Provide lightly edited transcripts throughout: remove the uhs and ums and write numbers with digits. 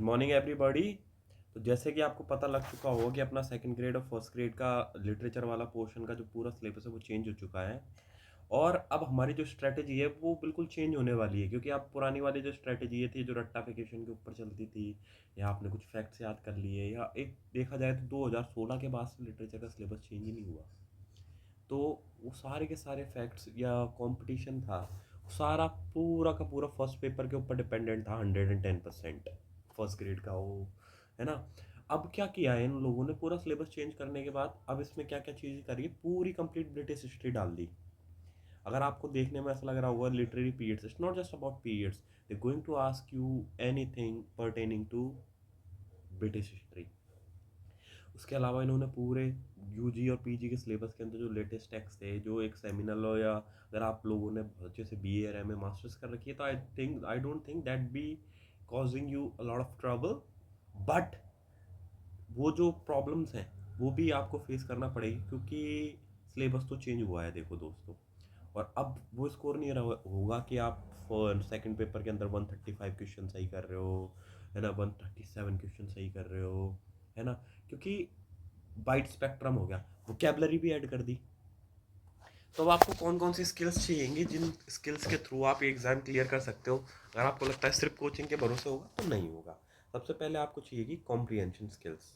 Morning everybody. तो जैसे कि आपको पता लग चुका होगा कि अपना सेकंड ग्रेड और फर्स्ट ग्रेड का लिटरेचर वाला पोर्शन का जो पूरा सिलेबस है वो चेंज हो चुका है। और अब हमारी जो स्ट्रैटेजी है वो बिल्कुल चेंज होने वाली है, क्योंकि आप पुरानी वाली जो स्ट्रैटेजी ये थी जो रट्टाफिकेशन के ऊपर चलती थी, या आपने कुछ फैक्ट्स याद कर लिए, या एक देखा जाए तो 2016 के बाद से लिटरेचर का सिलेबस चेंज ही नहीं हुआ। तो वो सारे के सारे फैक्ट्स या कंपटीशन था, सारा पूरा का पूरा फर्स्ट पेपर के ऊपर डिपेंडेंट था 110% फर्स्ट ग्रेड का वो, है ना। अब क्या किया है इन लोगों ने, पूरा सिलेबस चेंज करने के बाद अब इसमें क्या क्या चीज़ें करी, पूरी कंप्लीट ब्रिटिश हिस्ट्री डाल दी। अगर आपको देखने में ऐसा लग रहा होगा literary periods, it's not just about periods, they going to ask you anything pertaining to British history. उसके अलावा इन्होंने पूरे यूजी और पीजी के सिलेबस के अंदर जो लेटेस्ट टेक्स्ट थे, जो एक सेमिनल हो, या अगर आप लोगों ने अच्छे से बीए और एमए मास्टर्स कर रखी है, तो I don't think that be causing you a lot of trouble. But वो जो प्रॉब्लम्स हैं वो भी आपको फेस करना पड़ेगी, क्योंकि सिलेबस तो चेंज हुआ है, देखो दोस्तों। और अब वो स्कोर नहीं होगा कि आप सेकंड पेपर के अंदर 135 क्वेश्चन सही कर रहे हो, है ना, 137 क्वेश्चन सही कर रहे हो, है ना, क्योंकि वाइड स्पेक्ट्रम हो गया, वोकेबलरी भी ऐड कर दी। तो अब आपको कौन कौन सी स्किल्स चाहिएंगी जिन स्किल्स के थ्रू आप ये एग्ज़ाम क्लियर कर सकते हो। अगर आपको लगता है सिर्फ कोचिंग के भरोसे होगा तो नहीं होगा। सबसे पहले आपको चाहिएगी कॉम्प्रिहेंशन स्किल्स।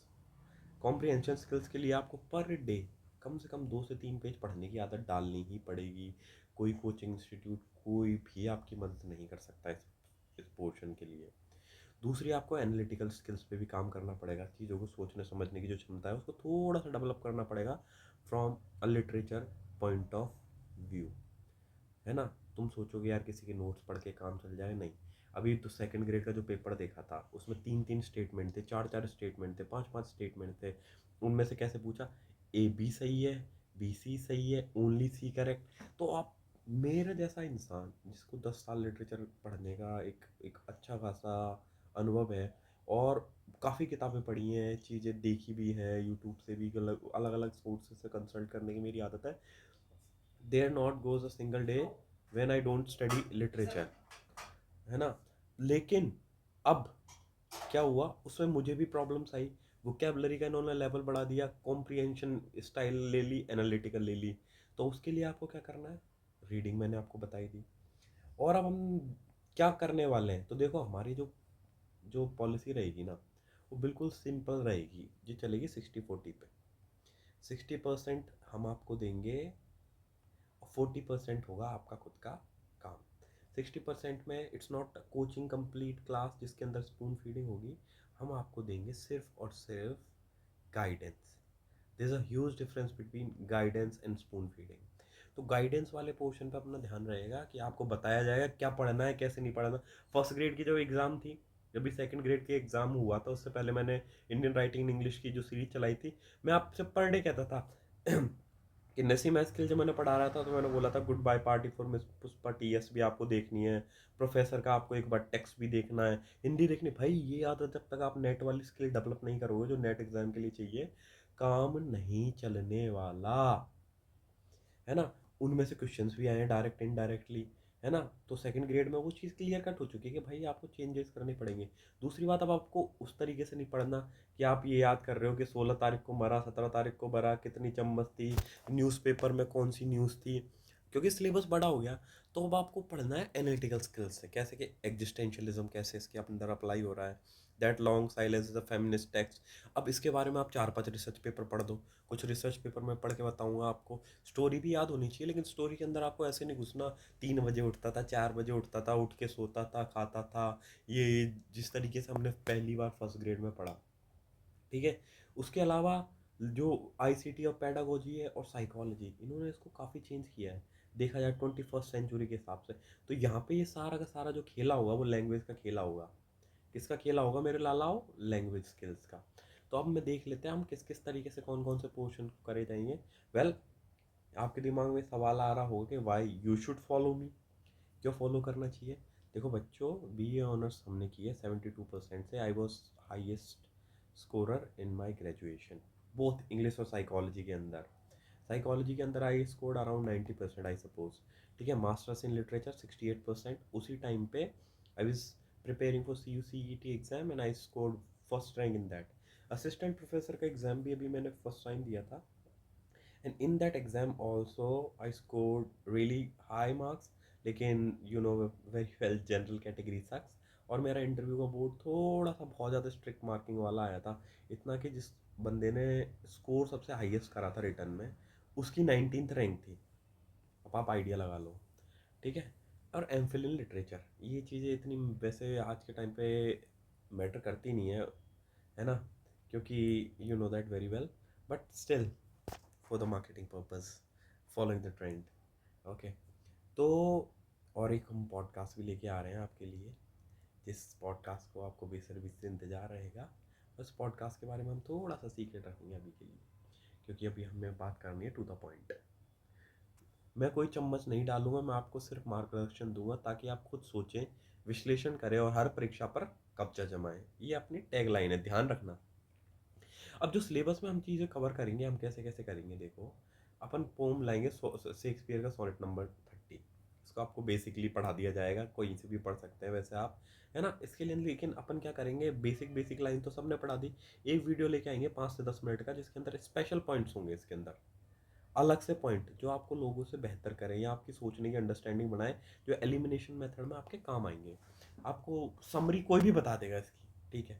कॉम्प्रिहेंशन स्किल्स के लिए आपको पर डे कम से कम 2 से 3 पेज पढ़ने की आदत डालनी ही पड़ेगी। कोई कोचिंग इंस्टीट्यूट कोई भी आपकी मदद नहीं कर सकता इस पोर्शन के लिए। दूसरी, आपको एनालिटिकल स्किल्स पे भी काम करना पड़ेगा। चीज़ों को सोचने समझने की जो क्षमता है उसको थोड़ा सा डेवलप करना पड़ेगा from a literature point of view, है ना। तुम सोचोगे यार किसी के नोट्स पढ़ के काम चल जाए, नहीं। अभी तो सेकंड ग्रेड का जो पेपर देखा था उसमें 3-3 स्टेटमेंट थे, 4-4 स्टेटमेंट थे, 5-5 स्टेटमेंट थे। उनमें से कैसे पूछा, ए बी सही है, बी सी सही है, ओनली सी करेक्ट। तो आप, मेरे जैसा इंसान जिसको 10 साल लिटरेचर पढ़ने का एक एक अच्छा खासा अनुभव है, और काफ़ी किताबें पढ़ी हैं, चीज़ें देखी भी है, यूट्यूब से भी अलग अलग अलग सोर्सेज से कंसल्ट करने की मेरी आदत है। There not goes a single day when I don't study literature, है ना। लेकिन अब क्या हुआ, उसमें मुझे भी प्रॉब्लम्स आई। वोकेबलरी का इन्होंने लेवल बढ़ा दिया, कॉम्प्रिहेंशन स्टाइल ले ली, एनालिटिकल ले ली। तो उसके लिए आपको क्या करना है, रीडिंग मैंने आपको बताई दी। और अब हम क्या करने वाले हैं, तो देखो हमारी जो जो पॉलिसी रहेगी ना, वो बिल्कुल सिंपल रहेगी, जो चलेगी 60-40 पे। 60% हम आपको देंगे, 40% होगा आपका खुद का काम। 60% में it's not coaching complete class जिसके अंदर स्पून फीडिंग होगी, हम आपको देंगे सिर्फ और सिर्फ guidance. There is a huge difference between guidance and spoon feeding. तो गाइडेंस वाले पोर्शन पे अपना ध्यान रहेगा कि आपको बताया जाएगा क्या पढ़ना है कैसे नहीं पढ़ना। फर्स्ट ग्रेड की जो एग्ज़ाम थी, जब भी सेकंड ग्रेड के एग्ज़ाम हुआ था उससे पहले मैंने इंडियन राइटिंग इंग्लिश की जो सीरीज चलाई थी, मैं आपसे पर डे कहता था कि नसीम एस्किल जब मैंने पढ़ा रहा था तो मैंने बोला था good bye party for miss Pushpa TS भी आपको देखनी है, प्रोफेसर का आपको एक बार टेक्स्ट भी देखना है, हिंदी देखनी। भाई ये आदत जब तक आप नेट वाली स्किल डेवलप नहीं करोगे जो नेट एग्जाम के लिए चाहिए, काम नहीं चलने वाला, है ना। उनमें से क्वेश्चंस भी आए हैं डायरेक्ट इनडायरेक्टली, है ना। तो सेकंड ग्रेड में वो चीज़ क्लियर कट हो चुकी है कि भाई आपको चेंजेस करने पड़ेंगे। दूसरी बात, अब आपको उस तरीके से नहीं पढ़ना कि आप ये याद कर रहे हो कि 16 तारीख को मरा, 17 तारीख को मरा, कितनी चम्मच थी, न्यूज़पेपर में कौन सी न्यूज़ थी, क्योंकि सिलेबस बड़ा हो गया। तो अब आपको पढ़ना है एनालिटिकल स्किल्स से, कैसे कि एग्जिस्टेंशियलिज्म कैसे इसके अंदर अप्लाई हो रहा है, that long silence is a feminist text. अब इसके बारे में आप 4-5 रिसर्च पेपर पढ़ दो। कुछ रिसर्च पेपर मैं पढ़ के बताऊंगा आपको। स्टोरी भी याद होनी चाहिए, लेकिन स्टोरी के अंदर आपको ऐसे नहीं घुसना, 3 बजे उठता था, 4 बजे उठता था, उठ के सोता था, खाता था, ये जिस तरीके से हमने पहली बार फर्स्ट ग्रेड में पढ़ा, ठीक है। उसके अलावा जो आईसीटी और पेडागोजी है और साइकोलॉजी, इन्होंने इसको काफ़ी चेंज किया है, देखा जाए 21st सेंचुरी के हिसाब से। तो यहाँ पे ये सारा का सारा जो खेला होगा वो लैंग्वेज का खेला होगा। किसका खेला होगा मेरे लालाओ, लैंग्वेज स्किल्स का। तो अब मैं देख लेते हैं हम किस किस तरीके से कौन कौन से पोर्शन करे जाएंगे। वेल, आपके दिमाग में सवाल आ रहा होगा कि why you should follow me, क्यों फॉलो करना चाहिए। देखो बच्चों, बीए ऑनर्स हमने की है 72% से। I was highest scorer in my graduation, both English और साइकोलॉजी के अंदर। साइकोलॉजी के अंदर I scored around 90% I suppose, ठीक है। Masters in literature 68%। उसी टाइम पे I was preparing for CUCET exam and I scored first rank in that. Assistant professor का एग्ज़ाम भी अभी मैंने फर्स्ट टाइम दिया था, and in that exam also I scored really high marks, लेकिन you know very well general category sucks. और मेरा interview का बोर्ड थोड़ा सा बहुत ज़्यादा स्ट्रिक्ट मार्किंग वाला आया था, इतना कि जिस बंदे ने स्कोर सबसे हाईएस्ट करा था रिटर्न में, उसकी 19th रैंक थी। अब आप आइडिया लगा लो, ठीक है। और एमफिल इन लिटरेचर, ये चीज़ें इतनी वैसे आज के टाइम पे मैटर करती नहीं है ना, क्योंकि you know that very well, but still for the marketing purpose, following the trend. Okay, तो और एक हम पॉडकास्ट भी लेके आ रहे हैं आपके लिए, जिस पॉडकास्ट को आपको बेसब्री से इंतज़ार रहेगा। उस पॉडकास्ट के बारे में हम थोड़ा सा सीक्रेट रखेंगे अभी के लिए, क्योंकि अभी हमें बात करनी है टू द पॉइंट। मैं कोई चम्मच नहीं डालूंगा, मैं आपको सिर्फ मार्गदर्शन दूंगा ताकि आप खुद सोचें, विश्लेषण करें और हर परीक्षा पर कब्जा जमाएं। ये अपनी टैग लाइन है, ध्यान रखना। अब जो सिलेबस में हम चीज़ें कवर करेंगे, हम कैसे कैसे करेंगे, देखो। अपन पोम लाएंगे शेक्सपियर का सोनेट नंबर 30। इसको आपको बेसिकली पढ़ा दिया जाएगा, कोई से भी पढ़ सकते हैं वैसे आप, है ना। इसके लिए लेकिन अपन क्या करेंगे, बेसिक बेसिक लाइन तो सबने पढ़ा दी, एक वीडियो लेके आएंगे 5 से 10 मिनट का, जिसके अंदर स्पेशल पॉइंट्स होंगे, इसके अंदर अलग से पॉइंट जो आपको लोगों से बेहतर करें या आपकी सोचने की अंडरस्टैंडिंग बनाए, जो एलिमिनेशन मेथड में आपके काम आएंगे। आपको समरी कोई भी बता देगा इसकी, ठीक है।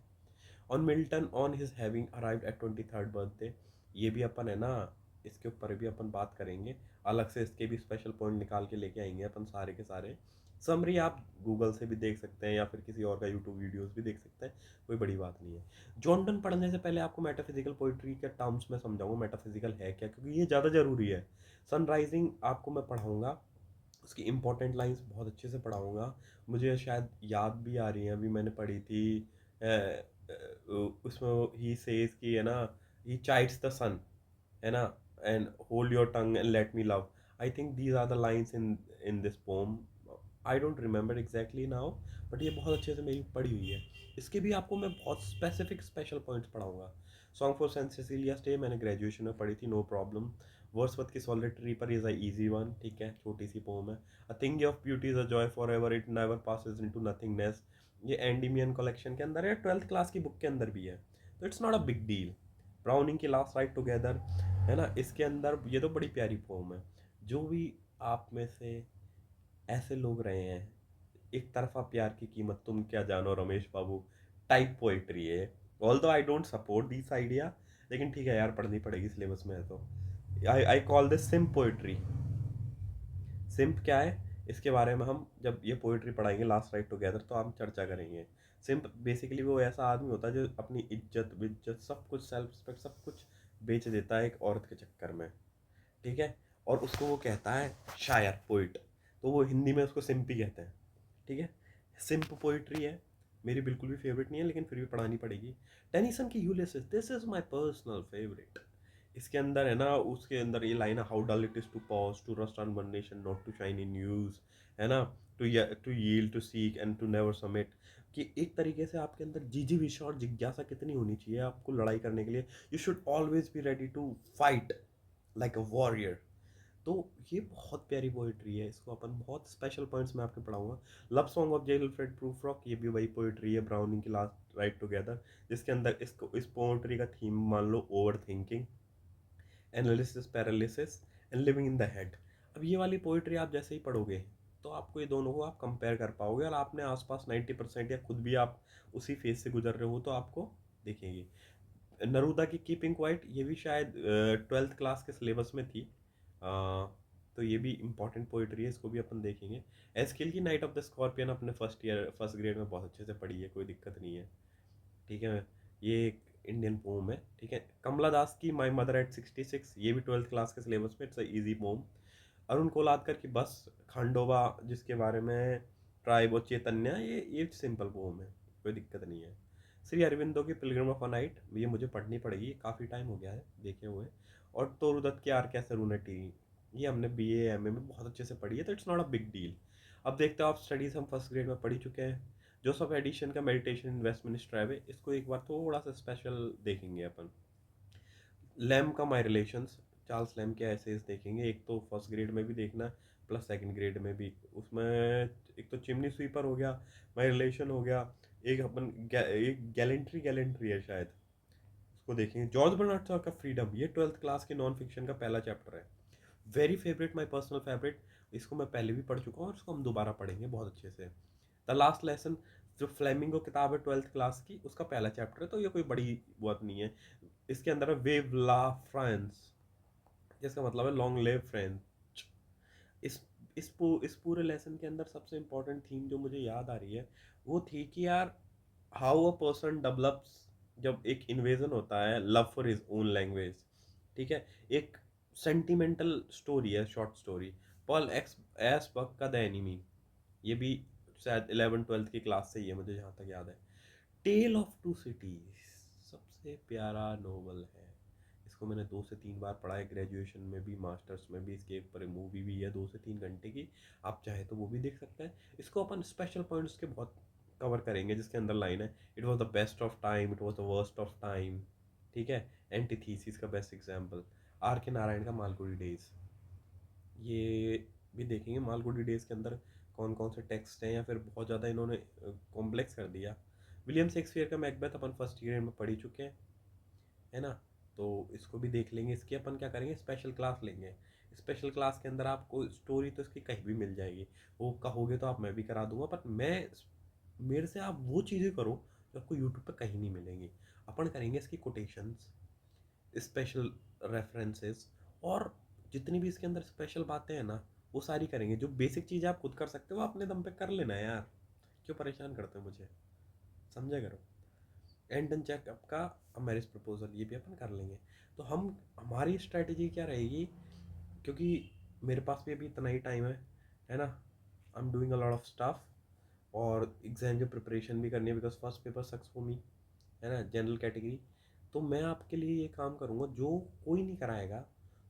On Milton on his having arrived at 23rd birthday, ये भी अपन है ना, इसके ऊपर भी अपन बात करेंगे अलग से, इसके भी स्पेशल पॉइंट निकाल के लेके आएंगे अपन सारे के सारे। समरी आप गूगल से भी देख सकते हैं या फिर किसी और का यूट्यूब वीडियोस भी देख सकते हैं, कोई बड़ी बात नहीं है। जॉन डन पढ़ने से पहले आपको मेटाफिजिकल पोइट्री के टर्म्स में समझाऊंगा, मेटाफिजिकल है क्या, क्योंकि ये ज़्यादा ज़रूरी है। सनराइजिंग आपको मैं पढ़ाऊंगा, उसकी इंपॉर्टेंट लाइंस बहुत अच्छे से पढ़ाऊंगा। मुझे शायद याद भी आ रही हैं, अभी मैंने पढ़ी थी उसमें ही सेज कि है ना, ही चाइड्स द सन, है ना, and hold your tongue and let me love. I think these are the lines in this poem. I don't remember exactly now, but ये बहुत अच्छे से मेरी पढ़ी हुई है। इसके भी आपको मैं बहुत स्पेसिफिक स्पेशल पॉइंट्स पढ़ाऊंगा। Song for Saint Cecilia day मैंने ग्रेजुएशन में पढ़ी थी, नो प्रॉब्लम। वर्ड्सवर्थ की solitary reaper is a easy one, ठीक है, छोटी सी पोम है। A thing of beauty is a joy for ever, it never passes into nothingness, ये एंडीमियन कलेक्शन के अंदर है, 12th क्लास की बुक के अंदर भी है, तो it's not a big deal. Browning की लास्ट राइट टुगेदर, है ना, इसके अंदर ये तो बड़ी प्यारी पोम है। जो भी आप में से ऐसे लोग रहे हैं, एक तरफा प्यार की कीमत तुम क्या जानो रमेश बाबू टाइप पोएट्री है। ऑल दो I don't support this idea, लेकिन ठीक है यार, पढ़नी पड़ेगी, सिलेबस में है तो। I call this sim poetry. Simp क्या है, इसके बारे में हम जब ये पोइट्री पढ़ाएंगे लास्ट राइट टुगेदर, तो हम चर्चा करेंगे। सिंप बेसिकली वो ऐसा आदमी होता है जो अपनी इज्जत विज्जत सब कुछ, सेल्फ रिस्पेक्ट सब कुछ बेच देता है एक औरत के चक्कर में, ठीक है। और उसको वो कहता है शायर, पोइट, तो वो हिंदी में उसको सिंपी कहते हैं, ठीक है। सिंप पोइट्री है, मेरी बिल्कुल भी फेवरेट नहीं है, लेकिन फिर भी पढ़ानी पड़ेगी। टेनिसन की Ulysses, this is my personal favourite. इसके अंदर है ना, उसके अंदर ये लाइन है, how dull it is to pause to rust on one nation not to shine in news, है ना, to yield to seek and to never submit. कि एक तरीके से आपके अंदर जिजीविषा और जिज्ञासा कितनी होनी चाहिए आपको लड़ाई करने के लिए। You should always be ready to fight like a warrior. तो ये बहुत प्यारी पोइट्री है, इसको अपन बहुत स्पेशल पॉइंट्स में आपके पढ़ाऊंगा। Love song of J Alfred Prufrock, ये भी वही पोइट्री है, ब्राउनिंग की लास्ट राइट टुगेदर, जिसके अंदर इसको इस पोइट्री का थीम मान लो over thinking, analysis paralysis and living in the head. अब ये वाली पोइट्री आप जैसे ही पढ़ोगे, तो आपको ये दोनों को आप कंपेयर कर पाओगे, और आपने आसपास 90% या खुद भी आप उसी फेज से गुजर रहे हो तो आपको दिखेंगी। नरूदा की कीपिंग क्वाइट, ये भी शायद 12th क्लास के सिलेबस में थी, तो ये भी इंपॉर्टेंट पोइट्री है, इसको भी अपन देखेंगे। एस्किल की नाइट ऑफ द स्कॉर्पियन अपने फर्स्ट ग्रेड में बहुत अच्छे से पढ़ी है, कोई दिक्कत नहीं है, ठीक है। ये एक इंडियन पोम है, ठीक है। कमला दास की माई मदर एट 66, ये भी 12th क्लास के सिलेबस में, इट्स इजी पोम। अरुण कोलादकर की बस खांडोबा, जिसके बारे में ट्राइब और चैतन्य, ये सिंपल पोम है, कोई दिक्कत नहीं है। श्री अरविंदो की पिलग्रिम ऑफ अ नाइट, ये मुझे पढ़नी पड़ेगी, काफ़ी टाइम हो गया है देखे हुए। और तोरुदत्त की आर के सेरुनिटी, ये हमने BA MA में बहुत अच्छे से पढ़ी है, तो it's not a big deal. अब देखते हो आप, स्टडीज़ हम फर्स्ट ग्रेड में पढ़ ही चुके हैं। जोसेफ एडिशन का मेडिटेशन इन वेस्टमिनिस्टर एबे, इसको एक बार थोड़ा सा स्पेशल देखेंगे अपन। लैम का माई रिलेशंस, चार्ल्स लैम के एसेज देखेंगे, एक तो फर्स्ट ग्रेड में भी देखना, प्लस सेकंड ग्रेड में भी। उसमें एक तो चिमनी स्वीपर हो गया, माई रिलेशन हो गया, एक गैलेंट्री गैलेंट्री है शायद, उसको देखेंगे। जॉर्ज बर्नार्ड शॉ का फ्रीडम, ये 12th क्लास के नॉन फिक्शन का पहला चैप्टर है। Very favourite, my personal favourite. इसको मैं पहले भी पढ़ चुका हूँ और इसको हम दोबारा पढ़ेंगे बहुत अच्छे से। द लास्ट लेसन, जो फ्लेमिंगो किताब है 12th क्लास की, उसका पहला चैप्टर है, तो ये कोई बड़ी बात नहीं है। इसके अंदर है वेव ला फ्रांस, जिसका मतलब है लॉन्ग लिव फ्रेंच। इस इस पूरे लेसन के अंदर सबसे इंपॉर्टेंट थीम जो मुझे याद आ रही है वो थी कि यार, हाउ अ पर्सन डेवलप्स, जब एक इन्वेजन होता है, love for his own language. ठीक है, एक सेंटिमेंटल स्टोरी है, short story, Pearl X S Buck का द एनिमी। ये भी शायद 11th 12th की क्लास से ही है मुझे जहाँ तक याद है। टेल ऑफ टू सिटीज सबसे प्यारा नोवेल है। इसको मैंने 2 से 3 बार पढ़ा है, ग्रेजुएशन में भी, मास्टर्स में भी। इसके ऊपर मूवी भी है 2 से 3 घंटे की, आप चाहे तो वो भी देख सकते हैं। इसको अपन स्पेशल पॉइंट्स के बहुत कवर करेंगे, जिसके अंदर लाइन है, it was the best of time, it was the worst of time. ठीक है, एंटीथीसिस का बेस्ट एग्जाम्पल, आर के नारायण का मालगुडी डेज, ये भी देखेंगे। मालगुडी डेज के अंदर कौन कौन से टेक्स्ट हैं, या फिर बहुत ज़्यादा इन्होंने कॉम्प्लेक्स कर दिया। विलियम शेक्सपियर का मैकबेथ अपन फर्स्ट ईयर में पढ़ ही चुके हैं, है ना। तो इसको भी देख लेंगे। इसकी अपन क्या करेंगे, स्पेशल क्लास लेंगे। स्पेशल क्लास के अंदर आपको स्टोरी तो इसकी कहीं भी मिल जाएगी, वो कहोगे तो आप मैं भी करा दूंगा, पर मेरे से आप वो चीज़ें करो जो आपको यूट्यूब पे कहीं नहीं मिलेंगी। अपन करेंगे इसकी कोटेशंस, स्पेशल रेफरेंसेस, और जितनी भी इसके अंदर स्पेशल बातें हैं ना, वो सारी करेंगे। जो बेसिक चीज़ आप खुद कर सकते हो, अपने दम पे कर लेना है यार, क्यों परेशान करते हो मुझे, समझा करो। एंड चेक आपका मैरिज प्रपोजल, ये भी अपन कर लेंगे। तो हम हमारी स्ट्रेटजी क्या रहेगी, क्योंकि मेरे पास भी अभी इतना ही टाइम है ना। I am doing a lot of stuff, और एग्जाम की प्रिपरेशन भी करनी है, because first paper sucks for me, है ना, जनरल कैटेगरी। तो मैं आपके लिए ये काम करूँगा जो कोई नहीं कराएगा,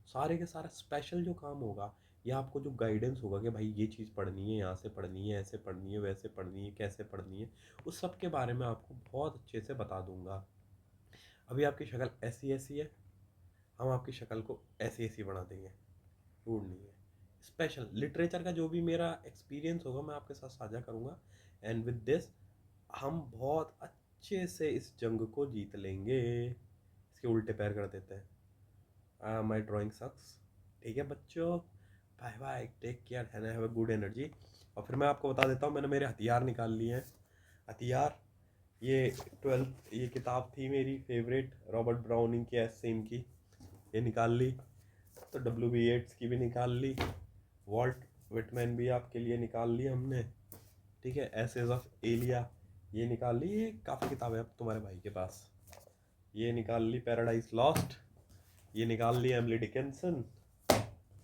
सारे के सारा स्पेशल जो काम होगा, या आपको जो गाइडेंस होगा कि भाई ये चीज़ पढ़नी है, यहाँ से पढ़नी है, ऐसे पढ़नी है, वैसे पढ़नी है, कैसे पढ़नी है, उस सब के बारे में आपको बहुत अच्छे से बता दूंगा। अभी आपकी शक्ल ऐसी ऐसी है, हम आपकी शक्ल को ऐसी ऐसी बना देंगे, ढूंढनी है। स्पेशल लिटरेचर का जो भी मेरा एक्सपीरियंस होगा मैं आपके साथ साझा करूँगा। एंड विद दिस हम बहुत अच्छे से इस जंग को जीत लेंगे। इसके उल्टे पैर कर देते हैं, माई ड्राइंग सक्स। ठीक है बच्चों, bye bye, take care and have a good energy. और फिर मैं आपको बता देता हूँ, मैंने मेरे हथियार निकाल लिए हैं। हथियार, ये 12th ये किताब थी मेरी फेवरेट, रॉबर्ट ब्राउनिंग की, एस सेम की, ये निकाल ली। तो W.B. येट्स की भी निकाल ली, वॉल्ट विटमैन भी आपके लिए निकाल ली हमने। ठीक है, एसेज ऑफ एलिया, ये निकाल ली। ये काफ़ी किताबें अब तुम्हारे भाई के पास। ये निकाल ली पैराडाइज लॉस्ट, ये निकाल ली एमिली डिकिंसन,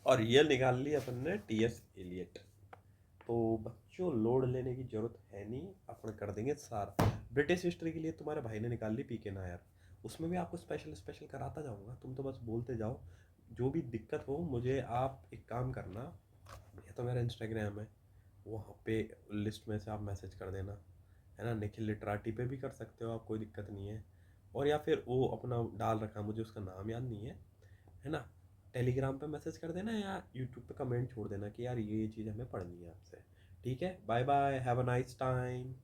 और ये निकाल ली अपन ने T.S. एलियट। तो बच्चों लोड लेने की जरूरत है नहीं, अपन कर देंगे सारा। ब्रिटिश हिस्ट्री के लिए तुम्हारे भाई ने निकाल ली P.K. नायर, उसमें भी आपको स्पेशल स्पेशल कराता जाऊंगा, तुम तो बस बोलते जाओ। जो भी दिक्कत हो मुझे आप एक काम करना, या तो मेरा इंस्टाग्राम है, वहाँ पे लिस्ट में से आप मैसेज कर देना, है ना। निखिल लिटराटी पे भी कर सकते हो आप, कोई दिक्कत नहीं है। और या फिर वो अपना डाल रखा, मुझे उसका नाम याद नहीं है ना। टेलीग्राम पे मैसेज कर देना, या यूट्यूब पे कमेंट छोड़ देना कि यार ये चीज़ हमें पढ़नी है आपसे। ठीक है, bye bye, have a nice time.